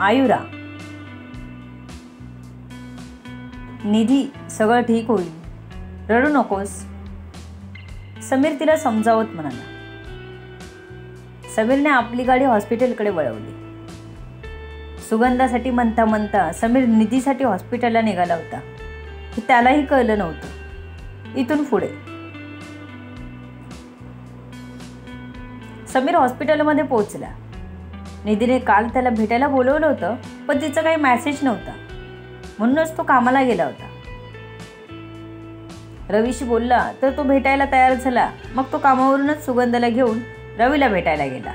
आयुरा, निधी सगळं ठीक होईल, रडू नकोस, समीर तिला समजावत म्हणाला. समीरने आपली गाडी हॉस्पिटलकडे वळवली. सुगंधासाठी म्हणता म्हणता समीर निधीसाठी हॉस्पिटलला निघाला होता हे त्यालाही कळलं नव्हतं. इथून पुढे समीर हॉस्पिटलमध्ये पोहोचला. निधीने काल त्याला भेटायला बोलवलं होतं, पण तिचा काही मेसेज नव्हता, म्हणूनच तो कामाला गेला होता. रवीशी बोलला तर तो भेटायला तयार झाला. मग तो कामावरूनच सुगंधाला घेऊन रवीला भेटायला गेला.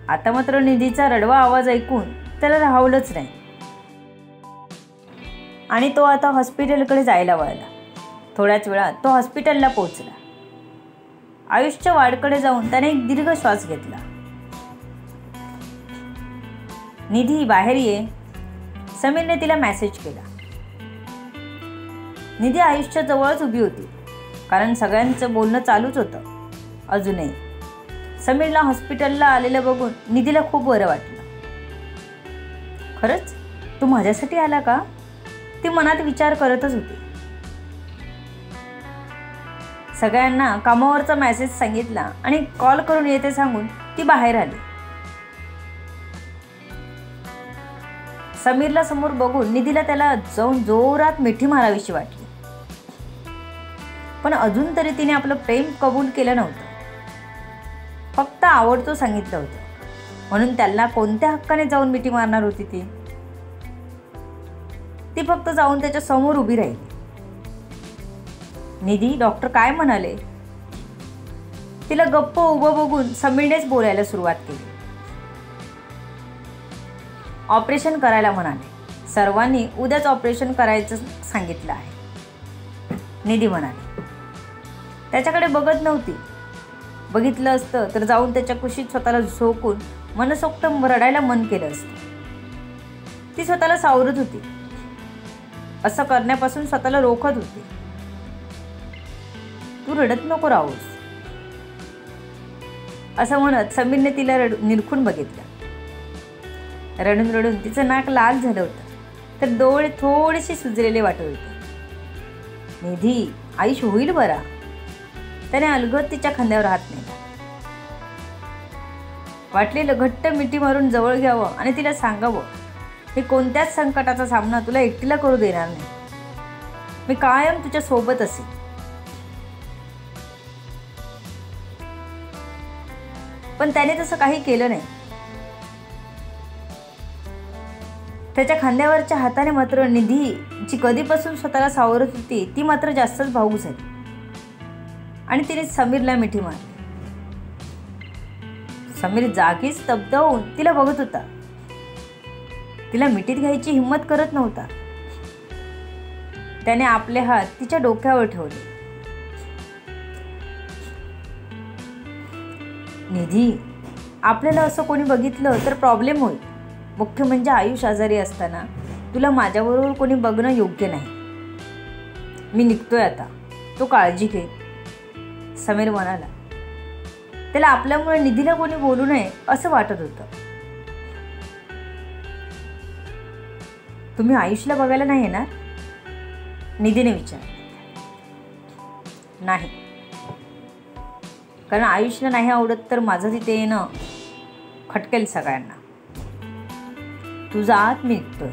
आता मात्र निधीचा रडवा आवाज ऐकून त्याला राहवलंच नाही आणि तो आता हॉस्पिटलकडे जायला वळला. थोड्याच वेळात तो हॉस्पिटलला पोहोचला. आयुषच्या वार्डकडे जाऊन त्याने एक दीर्घ श्वास घेतला. निधी बाहेर ये, समीरने तिला मेसेज केला. निधी आयुषच्या जवळच उभी होती, कारण सगळ्यांचं बोलणं चालूच होतं. अजूनही समीरला हॉस्पिटलला आलेलं बघून निधीला खूप बरं वाटलं. खरंच तू माझ्यासाठी आला का, ती मनात विचार करतच होती. सगळ्यांना कामावरचा मेसेज सांगितला आणि कॉल करून येते सांगून ती बाहेर आली. समीरला समोर बघून निधीला त्याला जाऊन जोरात मिठी मारावीशी वाटली, पण अजून तरी तिने आपलं प्रेम कबूल केलं नव्हतं. फक्त आवडतो सांगितलं होतं, म्हणून त्याला कोणत्या हक्काने जाऊन मिठी मारणार होती ती फक्त जाऊन त्याच्या समोर उभी राहिली. निधी, डॉक्टर काय म्हणाले, तिला गप्प उभं बघून समीरनेच बोलायला सुरुवात केली. ऑपरेशन करायला म्हणाले, सर्वांनी उद्याच ऑपरेशन करायचं सांगितलं आहे, निधी म्हणाली. त्याच्याकडे बघत नव्हती. बघितलं असतं तर जाऊन त्याच्या कुशीत स्वतःला झोकून मनसोक्त रडायला मन केलं असतं. ती स्वतःला सावरत होती, असं करण्यापासून स्वतःला रोखत होती. तू रडत नको राहूस, असं म्हणत समीरने तिला निरखून बघितलं. रडून रडून तिचं नाक लाल झालं होतं, तर डोळे थोडेसे सुजलेले वाटत होते. निधी, आयुष होईल बरा, त्याने अलगद तिच्या खांद्यावर हात नेला. वाटलेलं घट्ट मिठी मारून जवळ घ्यावं आणि तिला सांगावं, हे कोणत्याच संकटाचा सामना तुला एकटीला करू देणार नाही, मी कायम तुझ्या सोबत असेल. पण त्याने तसं काही केलं नाही. त्याच्या खांद्यावरच्या हाताने मात्र निधी, जी कधीपासून स्वतःला सावरत होती, ती मात्र जास्तच भावूक झाली आणि तिने समीरला मिठी मारली. समीर जागीच स्तब्ध होऊन तिला बघत होता. तिला मिठीत घ्यायची हिंमत करत नव्हता. त्याने आपले हात तिच्या डोक्यावर ठेवले. निधी, आपल्याला असं कोणी बघितलं तर प्रॉब्लेम होईल. मुख्य म्हणजे आयुष आजारी असताना तुला माझ्याबरोबर कोणी बघणं योग्य नाही. मी निघतोय आता, तो काळजी घे, समीर म्हणाला. त्याला आपल्यामुळे निधीला कोणी बोलू नये असं वाटत होतं. तुम्ही आयुषला बघायला नाही येणार, निधीने विचारलं. नाही, कारण आयुषला नाही आवडत तर माझं तिथे येणं खटकेल सगळ्यांना. तुझा आत मी निघतोय,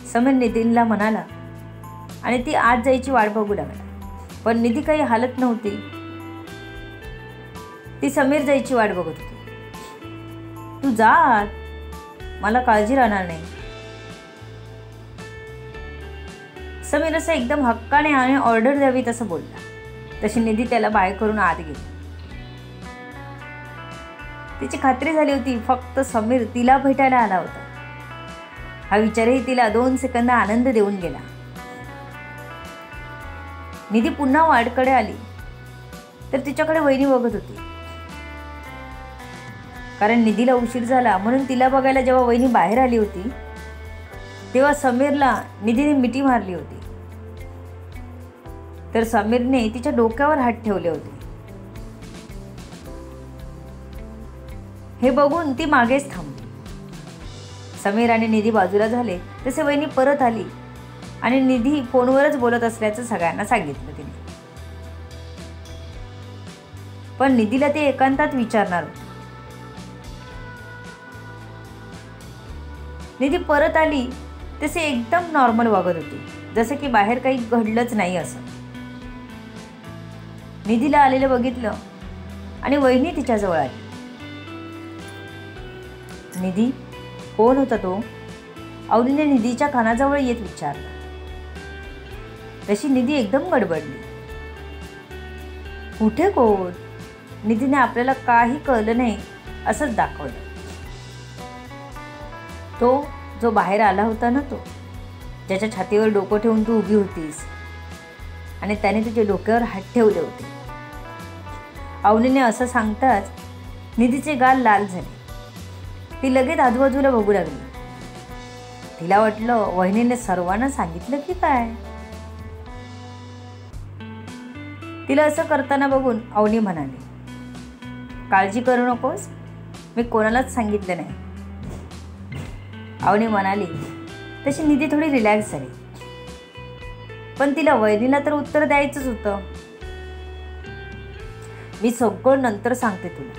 समीर निधीला म्हणाला आणि ती आत जायची वाट बघू लागला. पण निधी काही हालत नव्हती. ती समीर जायची वाट बघत होती. तू जा आत, मला काळजी राहणार नाही. समीर असं एकदम हक्काने आणि ऑर्डर द्यावी तसं बोलला. तशी निधी त्याला बाय करून आत गेली. तिची खात्री झाली होती फक्त समीर तिला भेटायला आला होता. हा विचारही तिला 2 सेकंद आनंद देऊन गेला. निधी पुन्हा वार्डकडे आली तर तिच्याकडे वहिनी बघत होती. कारण निधीला उशीर झाला म्हणून तिला बघायला जेव्हा वहिनी बाहेर आली होती तेव्हा समीरला निधीने मिठी मारली होती. तर समीरने तिच्या डोक्यावर हात ठेवले होते. हे बघून ती मागेच थांबली. समीर आणि निधी बाजूला झाले तसे वहिनी परत आली आणि निधी फोनवरच बोलत असल्याचं सगळ्यांना सांगितलं तिने. पण निधीला ते एकांतात विचारणार होते. निधी परत आली तसे एकदम नॉर्मल वागत होती, जसं की बाहेर काही घडलंच नाही असं. निधीला आलेलं बघितलं आणि वहिनी तिच्याजवळ आली. निधी, कोण होता तो? अवनीने निधीच्या कानाजवळ येत विचारलं. तशी निधी एकदम गडबडली. कुठे कोण? निधीने आपल्याला काही कळलं नाही असंच दाखवलं. तो जो बाहेर आला होता ना, तो ज्याच्या छातीवर डोकं ठेवून तू उभी होतीस आणि त्याने तुझ्या डोक्यावर हात ठेवले होते. अवनीने असं सांगताच निधीचे गाल लाल झाले. ती लगेच आजूबाजूला बघू लागली. तिला वाटलं वहिनीने सर्वांना सांगितलं की काय. तिला असं करताना बघून अवनी म्हणाली, काळजी करू नकोस, मी कोणालाच सांगितलं नाही. अवनी म्हणाली तशी निधी थोडी रिलॅक्स झाली. पण तिला वहिनीला तर उत्तर द्यायचंच होतं. मी सगळं नंतर सांगते तुला,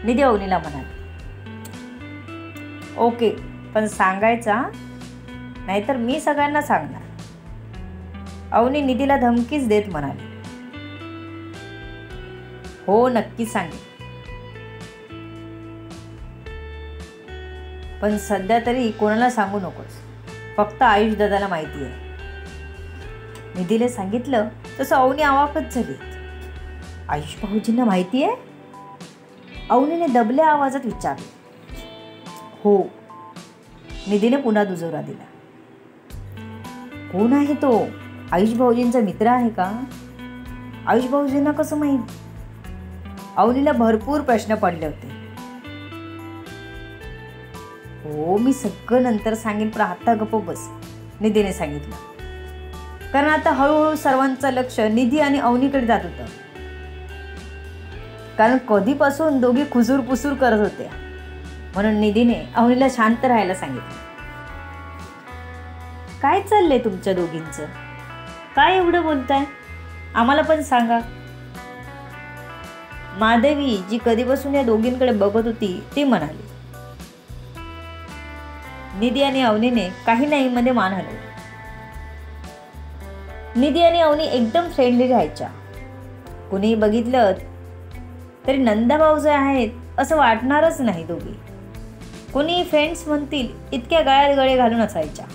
निधी अवनीला म्हणाली. ओके, पण सांगायचा, नाहीतर मी सगळ्यांना सांगणार. अवनी निधीला धमकीच देत म्हणाली. हो, नक्की सांगेन, पण सध्या तरी कोणाला सांगू नकोस. फक्त आयुष दादाला माहिती आहे. निधीला सांगितलं तसं अवनी अवाकच झाली. आयुष भाऊजींना माहिती आहे? अवनीने दबल्या आवाजात विचारलं. हो, निधीने पुन्हा दुजोरा दिला. कोण आहे तो? आयुष भाऊजींचा मित्र आहे का? आयुष भाऊजींना कसं माहीत? अवनीला भरपूर प्रश्न पडले होते. हो, मी सगळं नंतर सांगेन, पण आता गप्प बस, निधीने सांगितलं. कारण आता हळूहळू सर्वांचं लक्ष निधी आणि अवनीकडे जात होतं. कारण कधीपासून दोघी खुसूर पुसूर करत होत्या. म्हणून निधीने अवनीला शांत राहायला सांगितलं. काय चाललंय तुमच्या दोघींचं? काय एवढं बोलताय? आम्हाला पण सांगा. माधवी, जी कधीपासून या दोघींकडे बघत होती, ती म्हणाली. निधी आणि अवनीने काही नाही मध्ये मान हलवली. निधी आणि अवनी एकदम फ्रेंडली राहायच्या. कुणीही बघितलं तरी नंदा भाऊजे आहेत असं वाटणारच नाही. दोघी कोणी फ्रेंड्स म्हणतील इतक्या गळ्यात गळे घालून असायच्या.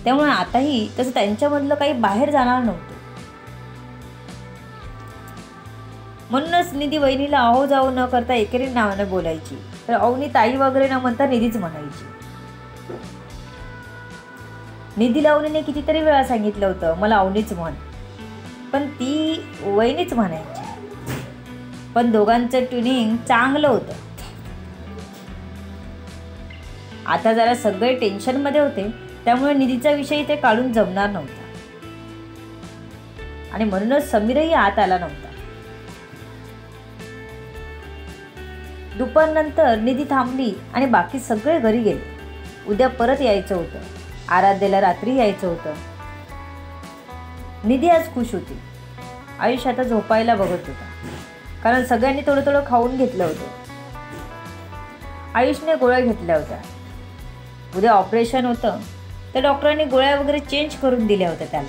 त्यामुळे आताही तसं त्यांच्यामधलं काही बाहेर जाणार नव्हतं. म्हणूनच निधी वहिनीला अहो जाऊ न करता एकेरी नावाने बोलायची, तर अवनी ताई वगैरे न म्हणता निधीच म्हणायची. निधीला अवनीने कितीतरी वेळा सांगितलं होतं मला अवनीच म्हण, पण ती वहिनीच म्हणायची. पण दोघांचं ट्युनिंग चांगलं होतं. आता जरा सगळे टेन्शनमध्ये होते, त्यामुळे निधीचा विषय ते काढून जमणार नव्हता आणि म्हणूनच समीरही आत आला नव्हता. दुपारनंतर निधी थांबली आणि बाकी सगळे घरी गेले. उद्या परत यायचं होतं. आराध्याला रात्री यायचं होतं. निधी आज खुश होती. आयुष आता झोपायला बघत होता, कारण सगळ्यांनी थोडं थोडं खाऊन घेतलं होतं. आयुषने गोळ्या घेतल्या होत्या. उद्या ऑपरेशन होतं, तर डॉक्टरांनी गोळ्या वगैरे चेंज करून दिल्या होत्या त्याला.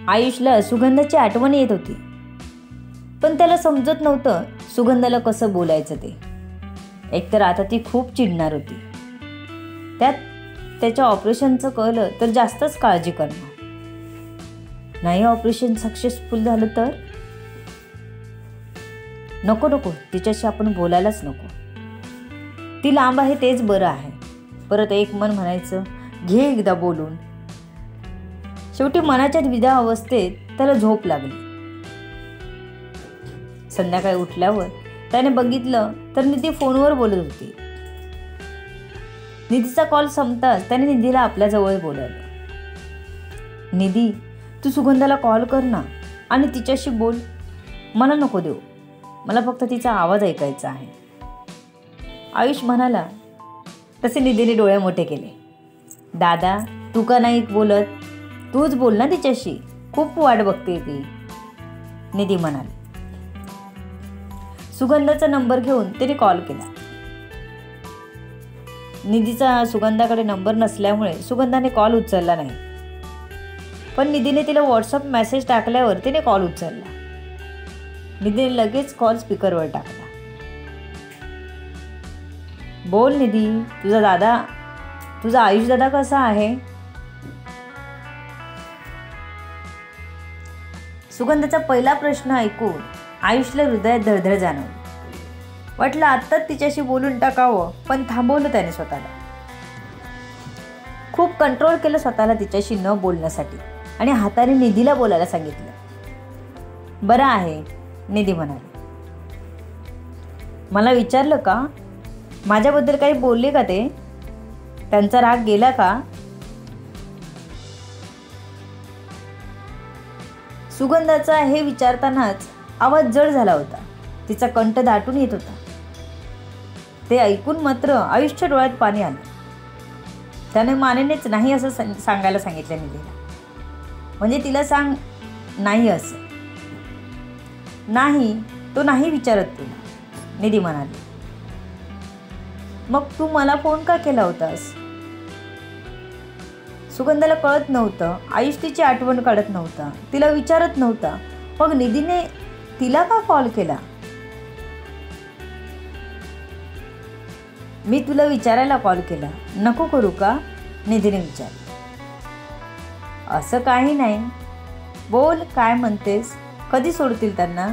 आयुषला सुगंधाची आठवण येत होती, पण त्याला समजत नव्हतं सुगंधाला कसं बोलायचं ते. एकतर आता ती खूप चिडणार होती, त्यात त्याच्या ऑपरेशनचं कळलं तर जास्तच काळजी करणार. नाही ऑपरेशन सक्सेसफुल झालं तर नको नको, तिच्याशी आपण बोलायलाच नको. ती लांब आहे तेच बरं आहे. परत एक मन म्हणायचं घे एकदा बोलून. शेवटी मनाच्या द्विधा अवस्थेत त्याला झोप लागली. संध्याकाळी उठल्यावर त्याने बघितलं तर निधी फोनवर बोलत होती. निधीचा कॉल संपताच त्याने निधीला आपल्या जवळ बोलावलं. निधी, तू सुगंधाला कॉल कर ना, आणि तिच्याशी बोल. मला नको देऊ, मला फक्त तिचा आवाज ऐकायचा आहे. आयुष म्हणाला. तसे निधीने डोळे मोठे केले. दादा, तू का नाही बोलत? तूच बोल ना तिच्याशी, खूप वाट बघते ती, निधी म्हणाली. सुगंधाचा नंबर घेऊन तिने कॉल केला. निधीचा सुगंधाकडे नंबर नसल्यामुळे सुगंधाने कॉल उचलला नाही. पण निधीने तिला व्हॉट्सअप मेसेज टाकल्यावर तिने कॉल उचलला. निधीने लगेच कॉल स्पीकरवर टाकला. बोल निधी, तुझा आयुष दादा कसा आहे? सुगंधाचा पहिला प्रश्न ऐकून आयुषला हृदयात धडधड जाणवली. वाटलं आत्ताच तिच्याशी बोलून टाकावं, पण थांबवलं त्याने स्वतःला. खूप कंट्रोल केलं स्वतःला तिच्याशी न बोलण्यासाठी आणि हाताने निधीला बोलायला सांगितलं. बरं आहे, निधी म्हणाली. मला विचारलं का? माझ्याबद्दल काही बोलले का ते? त्यांचा राग गेला का? सुगंधाचा हे विचारतानाच आवाज जड झाला होता. तिचा कंठ दाटून येत होता. ते ऐकून मात्र आयुष्याच्या डोळ्यात पाणी आलं. त्याने मानेनेच नाही असं सांगायला सांगितलं निधीला. म्हणजे तिला सांग नाही असं. नाही, तो नाही विचारत तुला, निधी म्हणाली. मग तू मला फोन का केला होतास? सुगंधाला कळत नव्हतं. आयुष तिची आठवण काढत नव्हता, तिला विचारत नव्हता. मग निधीने तिला का कॉल केला? मी तुला विचारायला कॉल केला, नको करू का? निधीने विचारलं. असं काही नाही, बोल, काय म्हणतेस? कधी सोडतील त्यांना?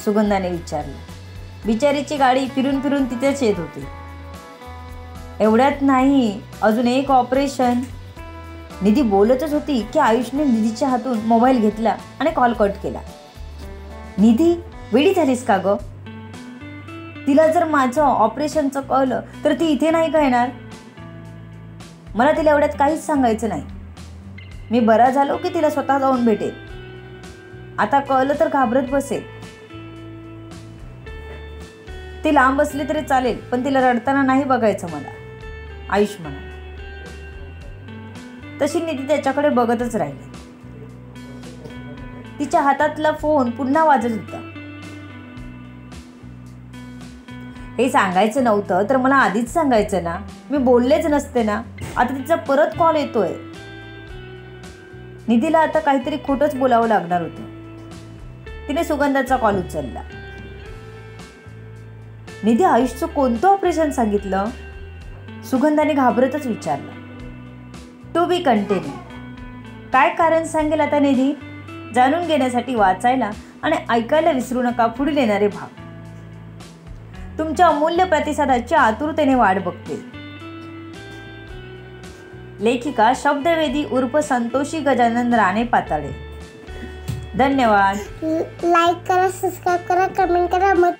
सुगंधाने विचारलं. बिचारीची गाडी फिरून फिरून तिथेच येत होती. एवढ्यात नाही, अजून एक ऑपरेशन. निधी बोलतच होती की आयुषने निधीच्या हातून मोबाईल घेतला आणि कॉल कट केला. निधी, वेडी झालीस का गं? तिला जर माझं ऑपरेशनचं कळलं तर ती इथे नाही का येणार? मला तिला एवढ्यात काहीच सांगायचं नाही. मी बरा झालो की तिला स्वतः जाऊन भेटेल. आता कळलं तर घाबरत बसेल. ती लांब असली तरी चालेल, पण तिला रडताना नाही बघायचं मला, आयुष म्हणाला. तशी निधी त्याच्याकडे बघतच राहिली. तिच्या हातातला फोन पुन्हा वाजत होता. हे सांगायचं नव्हतं तर मला आधीच सांगायचं ना, मी बोललेच नसते ना. आता तिचा परत कॉल येतोय. निधीला आता काहीतरी खोटंच बोलावं लागणार होतं. तिने सुगंधाचा कॉल उचलला. निधी, आयुषचं कोणतं ऑपरेशन सांगितलं? सुगंधाने घाबरतच विचारलं. To be continue. काय कारण सांगेल आता निधी? जाणून घेण्यासाठी वाचायला आणि ऐकायला विसरू नका पुढील येणारे भाग. तुमच्या अमूल्य प्रतिसादाची आतुरतेने वाट बघते. लेखिका शब्दवेदी उर्फ संतोषी गजानन राणे पाताळे. धन्यवाद. लाईक करा, सबस्क्राईब करा, कमेंट करा. मग